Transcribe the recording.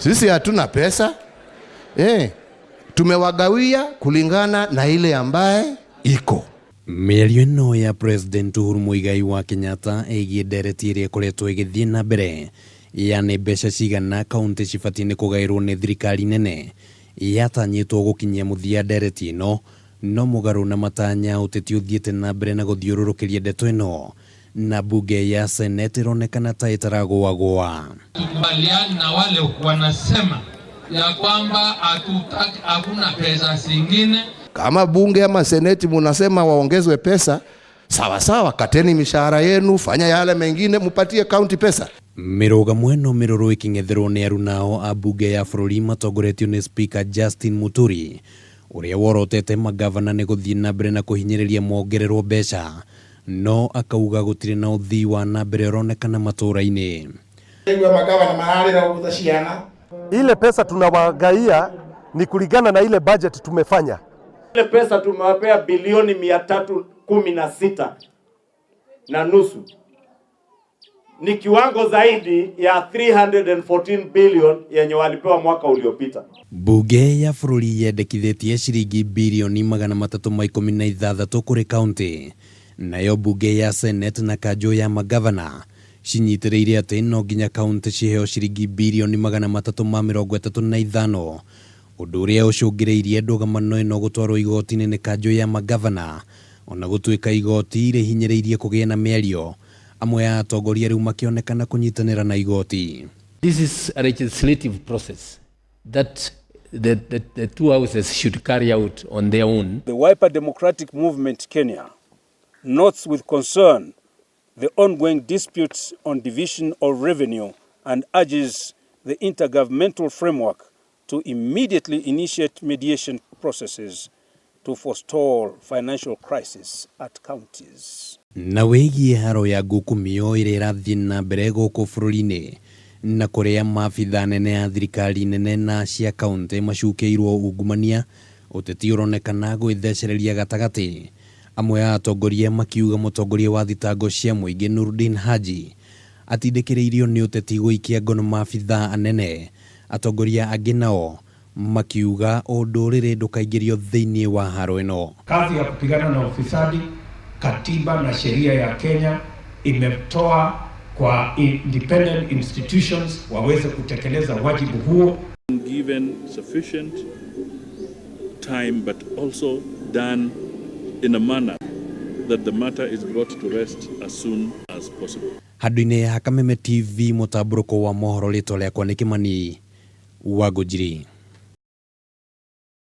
Sisi hatuna pesa. Tumewagawia kulingana na ile ambaye iko. Mĩario ĩno ya President Uhuru Muigai wa Kenyatta ĩgiĩ ndereti ĩrĩa ĩkoretwo ĩgĩthiĩ na mbere ya nĩ mbeca cigana kaunti cibatie nĩ kugairwo nĩ thirikari nene yatanyĩtwo gũkinyia mũthia ndereti ĩno, no mũgarũ na matanya ũteti ũthiĩte na mbere na gũthiũrũrũkĩria ndeto ĩno, na bunge ya Senate ironekana ta itaragũagũa. Tukubaliani na wale wanasema ya kwamba hakuna pesa zingine. Kama bunge ama seneti munasema waongezwe pesa, sawa sawa, kateni mishahara yenu, fanya yale mengine, mupatie county pesa. Mĩrũgamo ĩno mĩrũrũ ĩkĩng'etherwo nĩ arunao a bunge ya bũrũri matongoretio nĩ Speaker Justin Muturi, ũrĩa worotete magavana nĩ gũthiĩ na mbere na kũhinyĩrĩria mongererwo mbeca, no akauga gũtirĩ na ũthii wa na mbere ũronekana matũũra-inĩ. Ile pesa tunawagaia ni kulingana na ile budget tumefanya. Ile pesa tumewapea bilioni 316 na nusu. Ni kiwango zaidi ya 314 billion yenye walipewa mwaka uliopita. Bunge ya bũrũri yendekithĩtie ciringi bilioni 316 kũrĩ kaunti. Nayo bunge ya Senate na kanjũ ya magavana cinyitĩrĩire atĩ no nginya kaunti ciheo ciringi bilioni 335, ũndũ ũrĩa ũcũngĩrĩirie Ndugamano ĩno gũtwarwo igoti-inĩ nĩ kanjũ ya magavana, ona gũtuĩka igoti rĩhinyĩrĩirie kũgĩa na mĩario, amwe ya atongoria rĩu makĩonekana kũnyitanĩra na igoti. This is a legislative process that the two houses should carry out on their own. The Wiper Democratic Movement Kenya notes with concern the ongoing disputes on division of revenue and urges the intergovernmental framework to immediately initiate mediation processes to forestall financial crisis at counties. Na wĩgiĩ haro ya ngukumio ĩrĩa ĩrathiĩ na mbere gũkũ bũrũri-inĩ, na kũrĩa maabitha nene ya thirikari nene na cia kaunti macukĩirwo ungumania, ũteti ũronekana gwĩthecereria gatagatĩ, amwe ya atongoria makiuga mũtongoria wa thitango cia muingi Noordin Haji atindĩkĩrĩirio nĩ ũteti gũikia ngono maabitha anene. Atongoria angĩ nao makiuga ũndũrĩrĩ ndũkaingĩrio thĩinĩ wa haro ĩno. Kazi ya kupigana na ufisadi, katiba na sheria ya Kenya imetoa kwa independent institutions waweze kutekeleza wajibu huo. Given sufficient time but also done in a manner that the matter is brought to rest as soon as possible. Handũ-inĩ ha Kameme TV mũtambũrũko wa mohoro rĩtwa rĩakwa nĩ Kĩmani wa Ngũnjiri.